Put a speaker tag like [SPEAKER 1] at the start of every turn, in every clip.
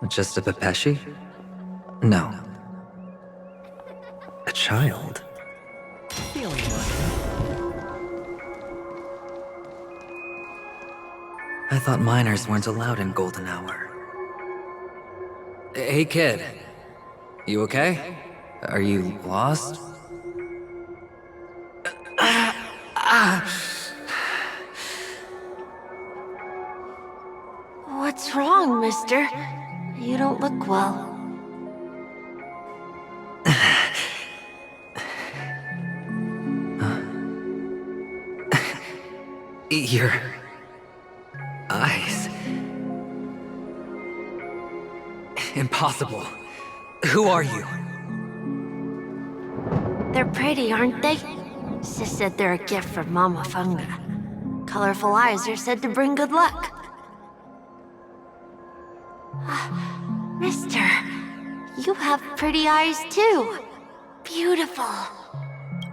[SPEAKER 1] Just a Pepeshi? No. A child?
[SPEAKER 2] Feeling lucky.
[SPEAKER 1] I thought minors weren't allowed in Golden Hour. Hey kid, you okay? Are you lost?
[SPEAKER 3] What's wrong, mister? You don't look well.
[SPEAKER 1] Your eyes. Impossible. Who are you?
[SPEAKER 3] They're pretty, aren't they? Sis said they're a gift from Mama Funga. Colorful eyes are said to bring good luck. Mister, you have pretty eyes too. Beautiful.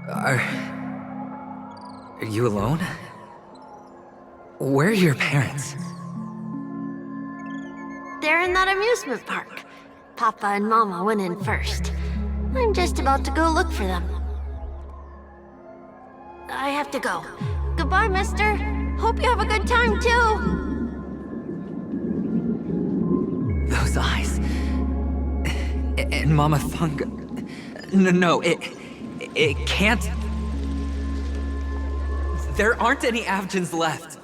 [SPEAKER 1] Are you alone? Where are your parents?
[SPEAKER 3] They're in that amusement park. Papa and Mama went in first. I'm just about to go look for them. I have to go. Goodbye, mister. Hope you have a good time, too.
[SPEAKER 1] Those eyes. And Mama Funga. No, it can't. There aren't any Avgens left.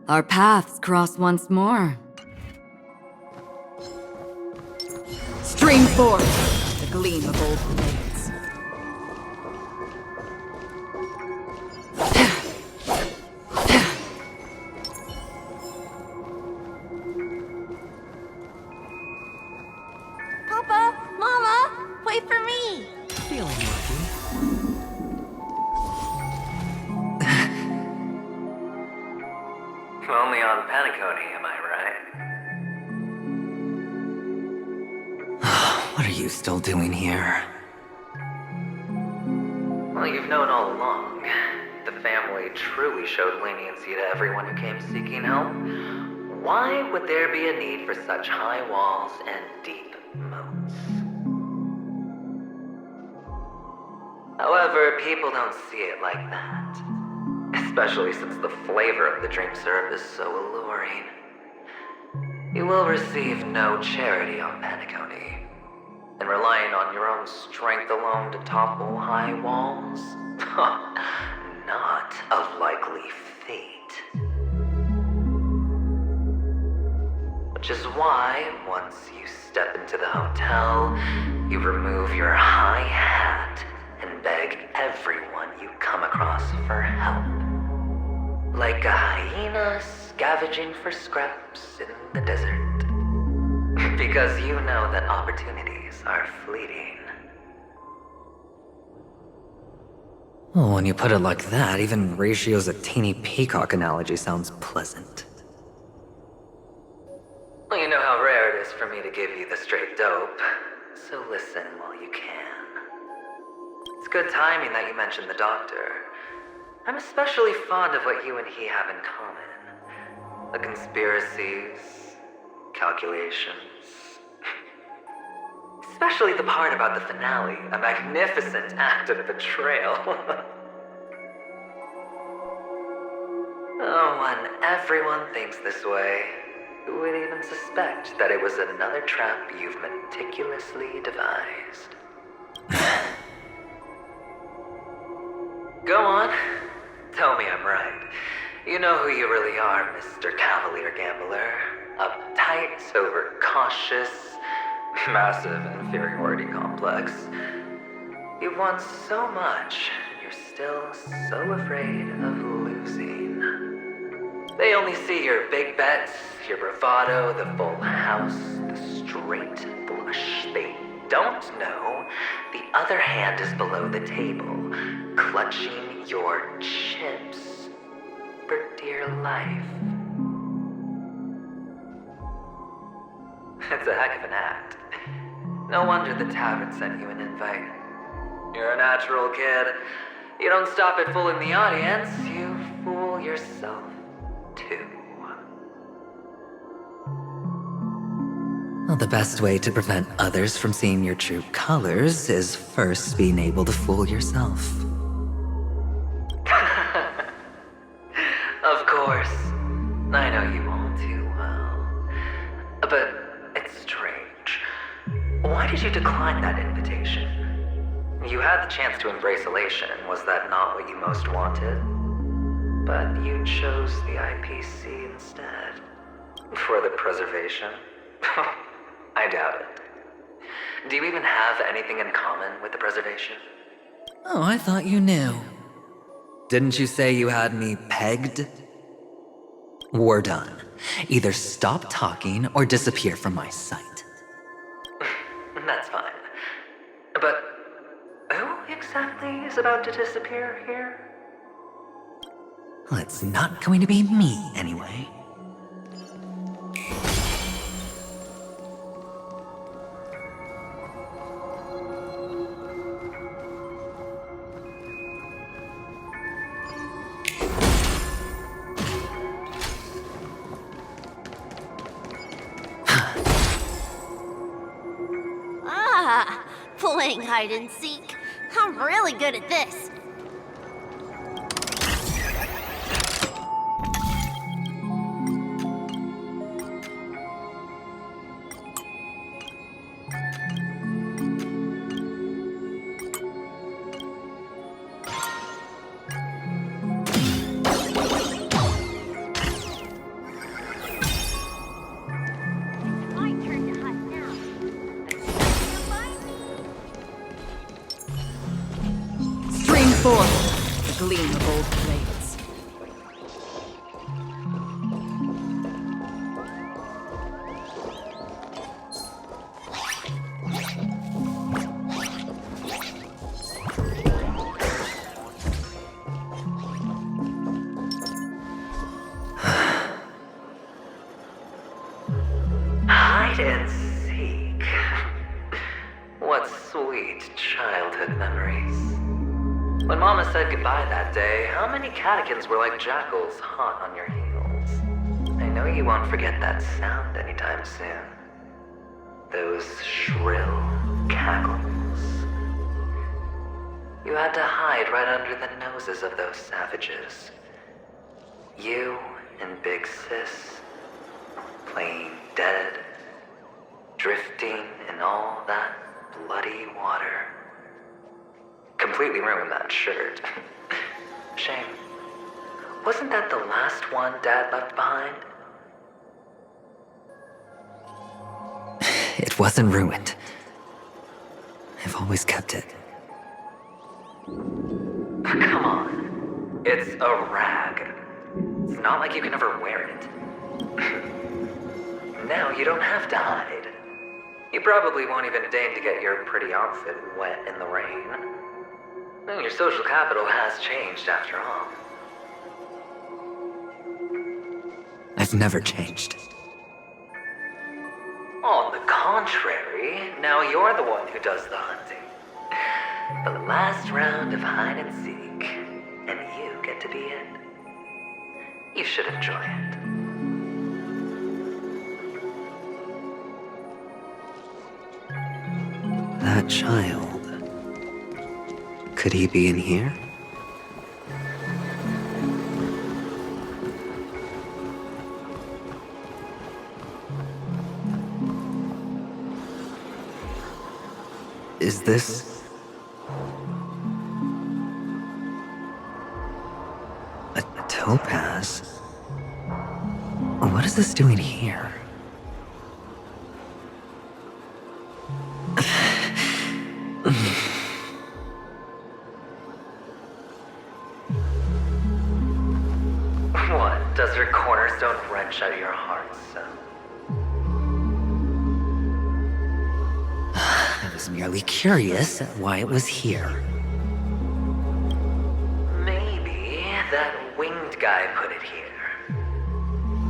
[SPEAKER 4] Our paths cross once more. Stream forth, the gleam of old blades.
[SPEAKER 3] Papa, Mama, wait for me.
[SPEAKER 2] Feeling lucky.
[SPEAKER 1] Only on Paniconi, am I right? What are you still doing here? Well, you've known all along. The family truly showed leniency to everyone who came seeking help. Why would there be a need for such high walls and deep moats? However, people don't see it like that. Especially since the flavor of the drink syrup is so alluring. You will receive no charity on Paniconi. And relying on your own strength alone to topple high walls? Not a likely fate. Which is why, once you step into the hotel, you remove your high hat and beg everyone you come across for help. Like a hyena scavenging for scraps in the desert. Because you know that opportunities are fleeting. Well, when you put it like that, even Ratio's a teeny peacock analogy sounds pleasant. Well, you know how rare it is for me to give you the straight dope, so listen while you can. It's good timing that you mentioned the doctor. I'm especially fond of what you and he have in common. The conspiracies, calculations. Especially the part about the finale, a magnificent act of betrayal. Oh, when everyone thinks this way, who would even suspect that it was another trap you've meticulously devised? Go on. Tell me I'm right. You know who you really are, Mr. Cavalier Gambler. Uptight, overcautious, massive inferiority complex. You've won so much, and you're still so afraid of losing. They only see your big bets, your bravado, the full house, the straight flush. They don't know, the other hand is below the table, clutching your chips for dear life. It's a heck of an act. No wonder the tavern sent you an invite. You're a natural kid. You don't stop at fooling the audience, you fool yourself too. Well, the best way to prevent others from seeing your true colors is first being able to fool yourself. Of course. I know you all too well. But it's strange. Why did you decline that invitation? You had the chance to embrace elation. Was that not what you most wanted? But you chose the IPC instead. For the preservation? I doubt it. Do you even have anything in common with the preservation? Oh, I thought you knew. Didn't you say you had me pegged? We're done. Either stop talking or disappear from my sight. That's fine. But who exactly is about to disappear here? Well, it's not going to be me, anyway.
[SPEAKER 3] Playing hide and seek. I'm really good at this.
[SPEAKER 4] Forth, the gleam of old blades.
[SPEAKER 1] Hide and seek. What sweet childhood memories. When Mama said goodbye that day, how many catechins were like jackals hot on your heels? I know you won't forget that sound anytime soon. Those shrill cackles. You had to hide right under the noses of those savages. You and Big Sis, playing dead, drifting in all that bloody water. Completely ruined that shirt. Shame. Wasn't that the last one Dad left behind? It wasn't ruined. I've always kept it. Come on. It's a rag. It's not like you can ever wear it. Now you don't have to hide. You probably won't even deign to get your pretty outfit wet in the rain. Well, your social capital has changed after all. I've never changed. On the contrary, now you're the one who does the hunting. The last round of hide and seek, and you get to be it. You should enjoy it. That child. Could he be in here? Is this a topaz? What is this doing here? What, does her cornerstone wrench out your heart, son?
[SPEAKER 2] I was merely curious at why it was here.
[SPEAKER 1] Maybe that winged guy put it here.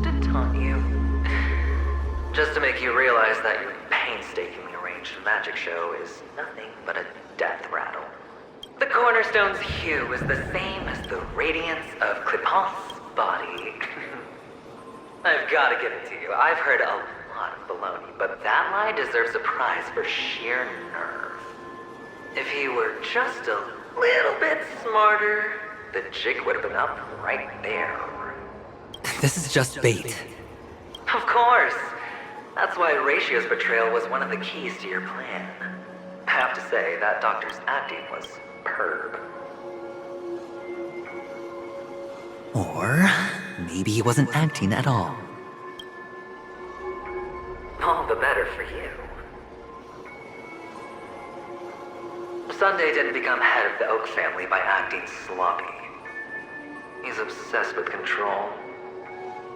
[SPEAKER 1] To taunt you. Just to make you realize that your painstakingly arranged magic show is nothing but a death rattle. The cornerstone's hue is the same as the radiance of Clipoth's body. I've gotta give it to you. I've heard a lot of baloney, but that lie deserves a prize for sheer nerve. If he were just a little bit smarter, the jig would have been up right there.
[SPEAKER 2] This is just bait.
[SPEAKER 1] Of course. That's why Ratio's betrayal was one of the keys to your plan. I have to say, that doctor's acting was superb.
[SPEAKER 2] Or maybe he wasn't acting at all.
[SPEAKER 1] All the better for you. Sunday didn't become head of the Oak family by acting sloppy. He's obsessed with control.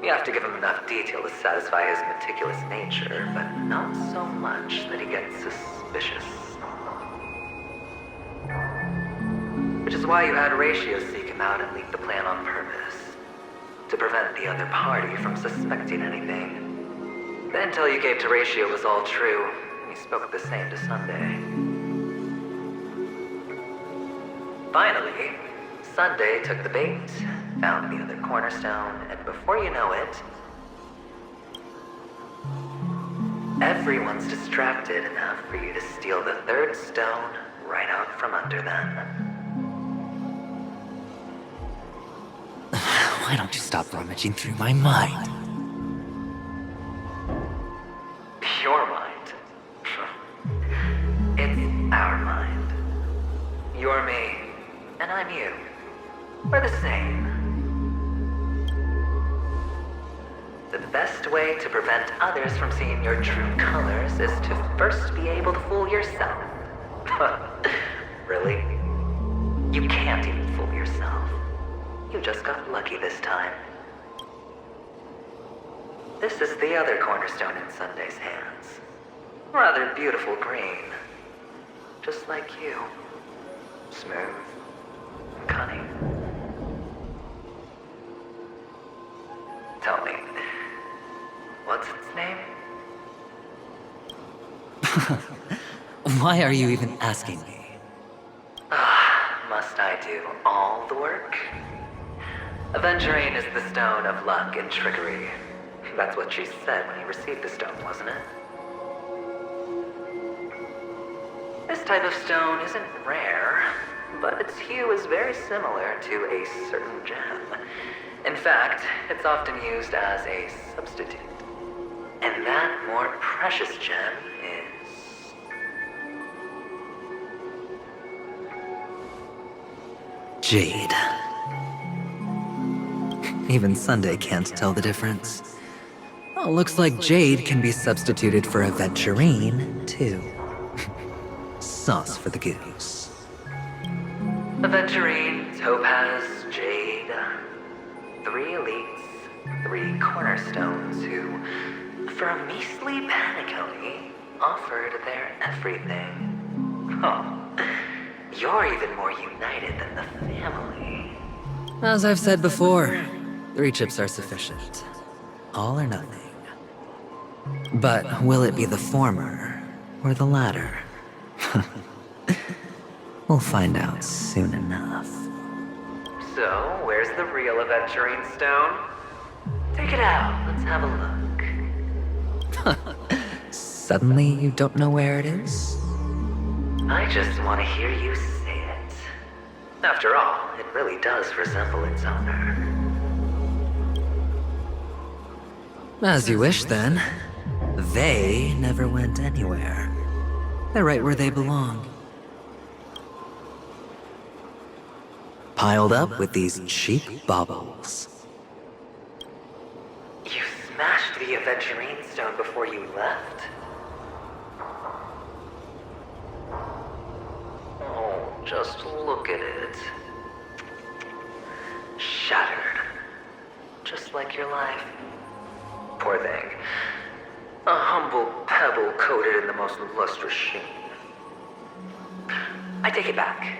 [SPEAKER 1] You have to give him enough detail to satisfy his meticulous nature, but not so much that he gets suspicious. Which is why you had Ratio seek him out and leak the plan on purpose. To prevent the other party from suspecting anything. The intel you gave to Ratio was all true, and you spoke the same to Sunday. Finally, Sunday took the bait, found the other cornerstone, and before you know it, everyone's distracted enough for you to steal the third stone right out from under them.
[SPEAKER 2] Why don't you stop rummaging through my mind?
[SPEAKER 1] Your mind. It's our mind. You're me, and I'm you. We're the same. The best way to prevent others from seeing your true colors is to first be able to fool yourself. Really? You can't even fool yourself. You just got lucky this time. This is the other cornerstone in Sunday's hands. Rather beautiful green. Just like you. Smooth and cunning. Tell me, what's its name?
[SPEAKER 2] Why are you even asking me?
[SPEAKER 1] Must I do all the work? Aventurine is the stone of luck and trickery. That's what she said when you received the stone, wasn't it? This type of stone isn't rare, but its hue is very similar to a certain gem. In fact, it's often used as a substitute. And that more precious gem is...
[SPEAKER 2] Jade. Even Sunday can't tell the difference. Oh, looks like Jade can be substituted for Aventurine, too. Sauce for the goose.
[SPEAKER 1] Aventurine, Topaz, Jade. 3 elites, 3 cornerstones who, for a measly panicone, offered their everything. Oh, you're even more united than the family.
[SPEAKER 2] As I've said before, 3 chips are sufficient. All or nothing. But will it be the former or the latter? We'll find out soon enough.
[SPEAKER 1] So, where's the real Aventurine stone? Take it out, let's have a look.
[SPEAKER 2] Suddenly you don't know where it is?
[SPEAKER 1] I just want to hear you say it. After all, it really does resemble its owner.
[SPEAKER 2] As you wish, then. They never went anywhere. They're right where they belong. Piled up with these cheap baubles.
[SPEAKER 1] You smashed the Aventurine stone before you left? Oh, just look at it. Shattered. Just like your life. Poor thing. A humble pebble coated in the most lustrous sheen. I take it back.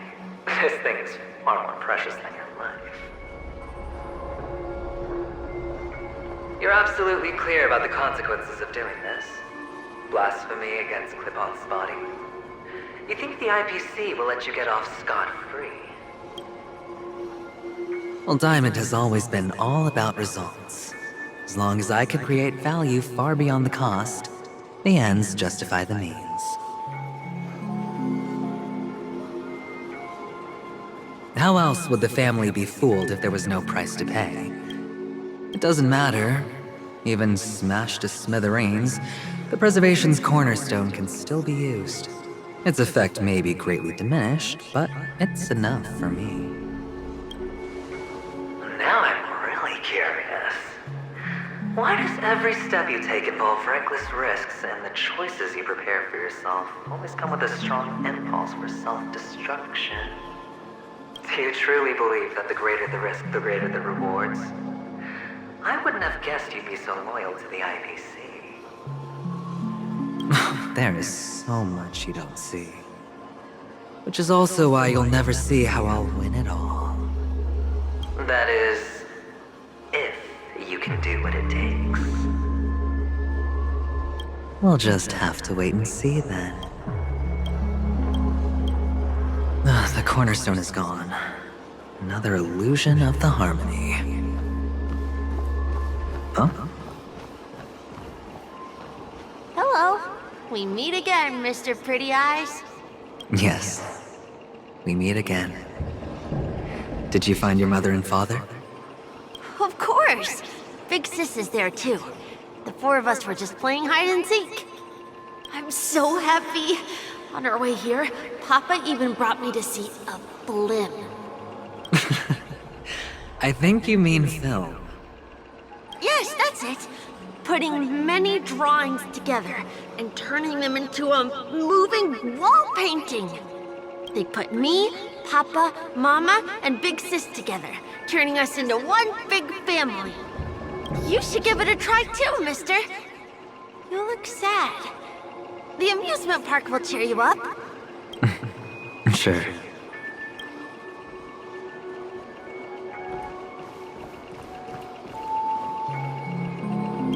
[SPEAKER 1] This thing is far more precious than your life. You're absolutely clear about the consequences of doing this. Blasphemy against Clip-On's body. You think the IPC will let you get off scot-free?
[SPEAKER 2] Well, Diamond has always been all about results. As long as I could create value far beyond the cost, the ends justify the means. How else would the family be fooled if there was no price to pay? It doesn't matter. Even smashed to smithereens, the preservation's cornerstone can still be used. Its effect may be greatly diminished, but it's enough for me.
[SPEAKER 1] Now I'm really curious. Why does every step you take involve reckless risks, and the choices you prepare for yourself always come with a strong impulse for self-destruction? Do you truly believe that the greater the risk, the greater the rewards? I wouldn't have guessed you'd be so loyal to the IPC.
[SPEAKER 2] There is so much you don't see. Which is also why you'll never see how I'll win it all.
[SPEAKER 1] That is, if you can do what it takes.
[SPEAKER 2] We'll just have to wait and see then. The cornerstone is gone. Another illusion of the harmony. Huh?
[SPEAKER 3] Hello. We meet again, Mr. Pretty Eyes.
[SPEAKER 2] Yes. We meet again. Did you find your mother and father?
[SPEAKER 3] Of course. Big Sis is there too. The four of us were just playing hide and seek. I'm so happy. On our way here, Papa even brought me to see a blimp.
[SPEAKER 2] I think you mean film.
[SPEAKER 3] Yes, that's it. Putting many drawings together and turning them into a moving wall painting. They put me, Papa, Mama, and Big Sis together, turning us into one big family. You should give it a try too, mister. You look sad. The amusement park will cheer you up.
[SPEAKER 2] Sure.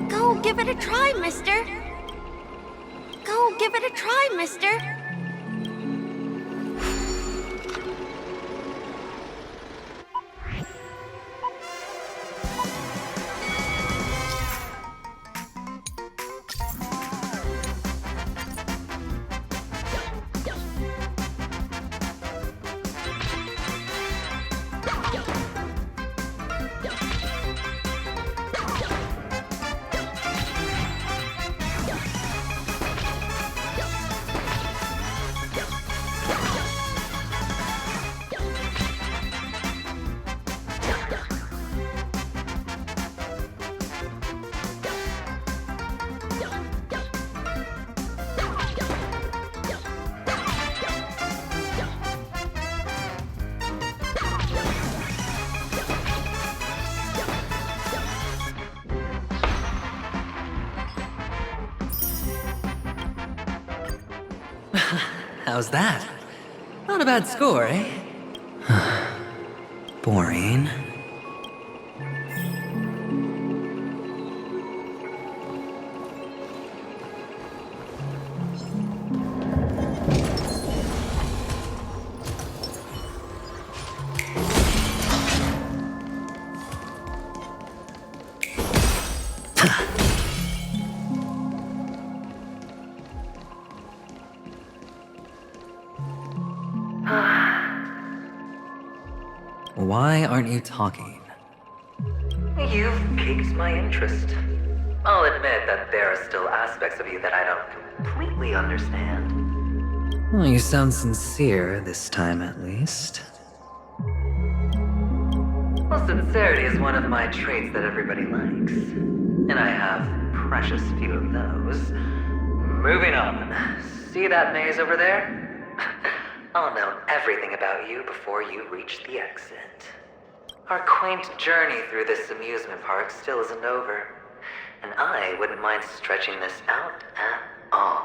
[SPEAKER 3] Go give it a try, mister. Go give it a try, mister.
[SPEAKER 2] How's that? Not a bad score, eh? Boring. Why aren't you talking?
[SPEAKER 1] You've piqued my interest. I'll admit that there are still aspects of you that I don't completely understand.
[SPEAKER 2] Well, you sound sincere this time, at least.
[SPEAKER 1] Well, sincerity is one of my traits that everybody likes. And I have precious few of those. Moving on. See that maze over there? I'll know everything about you before you reach the exit. Our quaint journey through this amusement park still isn't over. And I wouldn't mind stretching this out at all.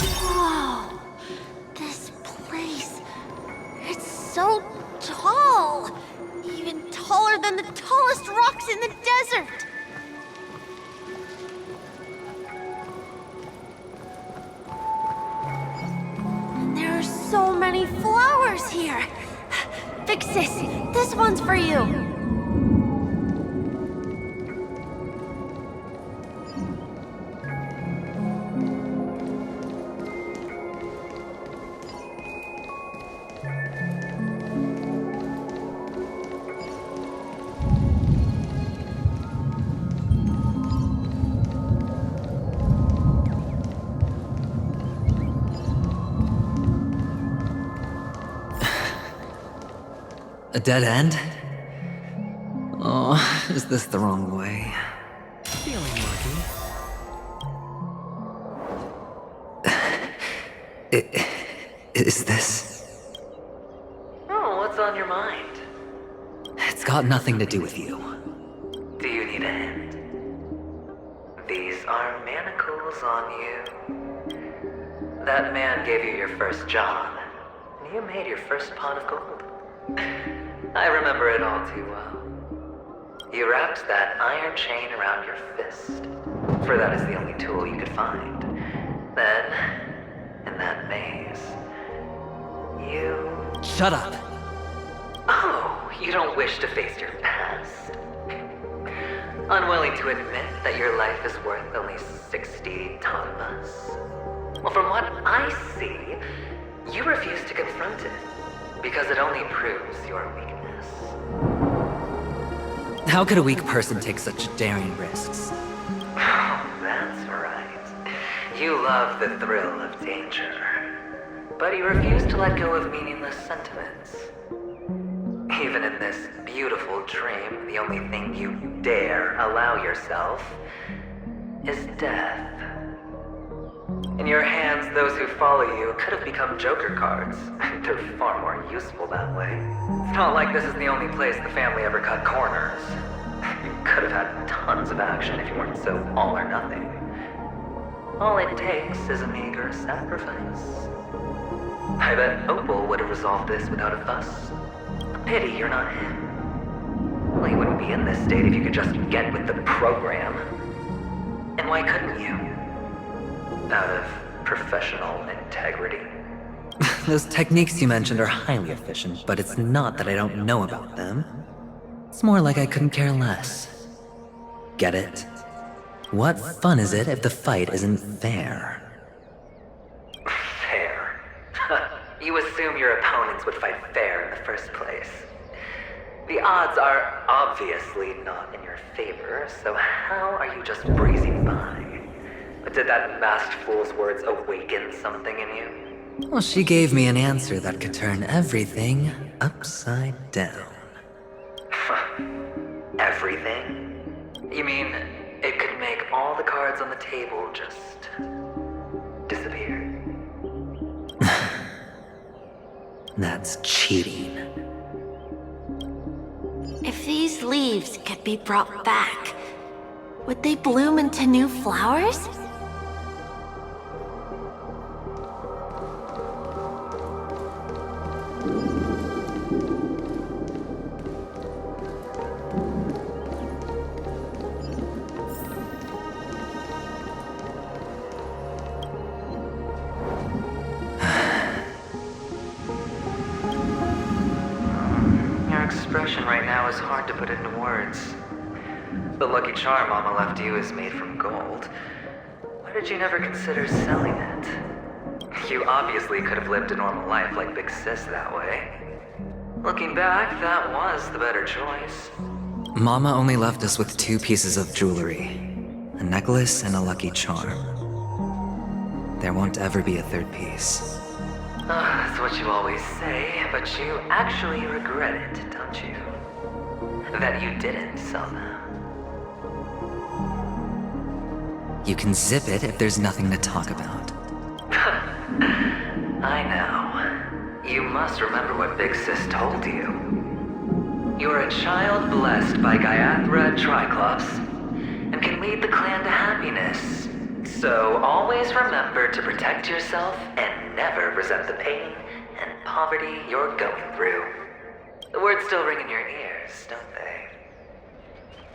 [SPEAKER 3] Whoa! This place. It's so tall! Even taller than the tallest rocks in the desert! And there are so many flowers here! Vixis, this one's for you!
[SPEAKER 2] A dead end? Oh, is this the wrong way? Feeling lucky. Is this?
[SPEAKER 1] Oh, what's on your mind?
[SPEAKER 2] It's got nothing to do with you.
[SPEAKER 1] Do you need a hint? These are manacles on you. That man gave you your first job, and you made your first pot of gold. I remember it all too well. You wrapped that iron chain around your fist, for that is the only tool you could find. Then, in that maze, you...
[SPEAKER 2] Shut up!
[SPEAKER 1] Oh, you don't wish to face your past? Unwilling to admit that your life is worth only 60 tonmas? Well, from what I see, you refuse to confront it, because it only proves your weakness.
[SPEAKER 2] How could a weak person take such daring risks?
[SPEAKER 1] Oh, that's right. You love the thrill of danger. But you refuse to let go of meaningless sentiments. Even in this beautiful dream, the only thing you dare allow yourself is death. In your hands, those who follow you could have become Joker cards. They're far more useful that way. It's not like this is the only place the family ever cut corners. You could have had tons of action if you weren't so all or nothing. All it takes is a meager sacrifice. I bet Opal would have resolved this without a fuss. Pity you're not him. Well, you wouldn't be in this state if you could just get with the program. And why couldn't you? Out of professional integrity.
[SPEAKER 2] Those techniques you mentioned are highly efficient, but it's not that I don't know about them. It's more like I couldn't care less. Get it? What fun is it if the fight isn't fair?
[SPEAKER 1] Fair. You assume your opponents would fight fair in the first place. The odds are obviously not in your favor, so how are you just breezing by? Did that masked fool's words awaken something in you?
[SPEAKER 2] Well, she gave me an answer that could turn everything upside down.
[SPEAKER 1] Everything? You mean it could make all the cards on the table just disappear?
[SPEAKER 2] That's cheating.
[SPEAKER 3] If these leaves could be brought back, would they bloom into new flowers?
[SPEAKER 1] Your expression right now is hard to put into words. The lucky charm Mama left you is made from gold. Why did you never consider selling it? You obviously could have lived a normal life like Big Sis that way. Looking back, that was the better choice.
[SPEAKER 2] Mama only left us with 2 pieces of jewelry. A necklace and a lucky charm. there won't ever be a third piece.
[SPEAKER 1] That's what you always say, but you actually regret it, don't you? That you didn't sell them.
[SPEAKER 2] You can zip it if there's nothing to talk about.
[SPEAKER 1] I know. You must remember what Big Sis told you. You're a child blessed by Gaiathra Triclops, and can lead the clan to happiness. So always remember to protect yourself and never resent the pain and poverty you're going through. The words still ring in your ears, don't they?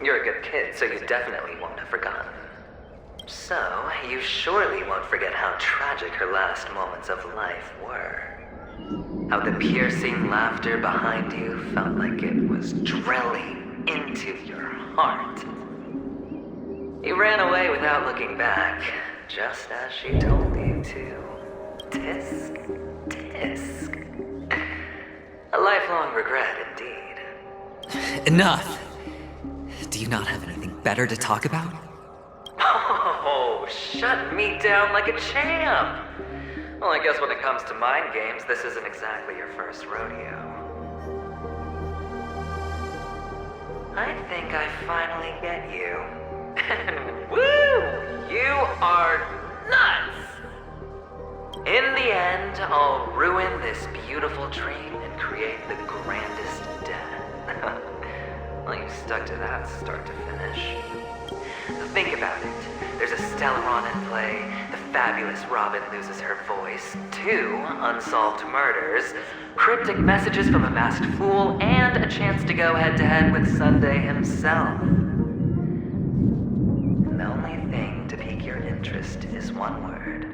[SPEAKER 1] You're a good kid, so you definitely won't have forgotten. So, you surely won't forget how tragic her last moments of life were. How the piercing laughter behind you felt like it was drilling into your heart. You ran away without looking back, just as she told you to. Tisk, tisk. A lifelong regret indeed.
[SPEAKER 2] Enough! Do you not have anything better to talk about?
[SPEAKER 1] Oh, shut me down like a champ! Well, I guess when it comes to mind games, this isn't exactly your first rodeo. I think I finally get you. And woo! You are nuts! In the end, I'll ruin this beautiful dream and create the grandest death. Well, you stuck to that start to finish. Think about it. There's a Stellaron in play, the fabulous Robin loses her voice, 2 unsolved murders, cryptic messages from a masked fool, and a chance to go head-to-head with Sunday himself. And the only thing to pique your interest is one word.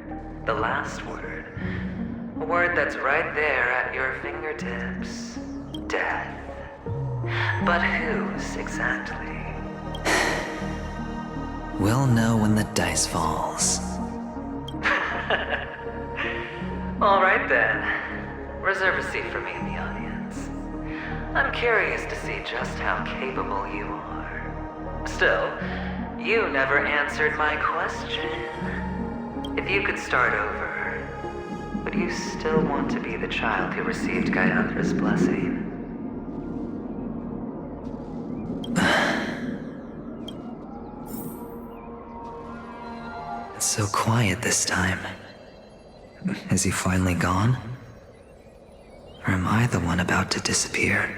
[SPEAKER 1] The last word. A word that's right there at your fingertips. Death. But whose exactly?
[SPEAKER 2] We'll know when the dice falls.
[SPEAKER 1] All right then. Reserve a seat for me in the audience. I'm curious to see just how capable you are. Still, you never answered my question. If you could start over, would you still want to be the child who received Gaiathra's blessing?
[SPEAKER 2] It's so quiet this time. Is he finally gone? Or am I the one about to disappear?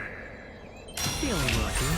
[SPEAKER 5] Feeling lucky.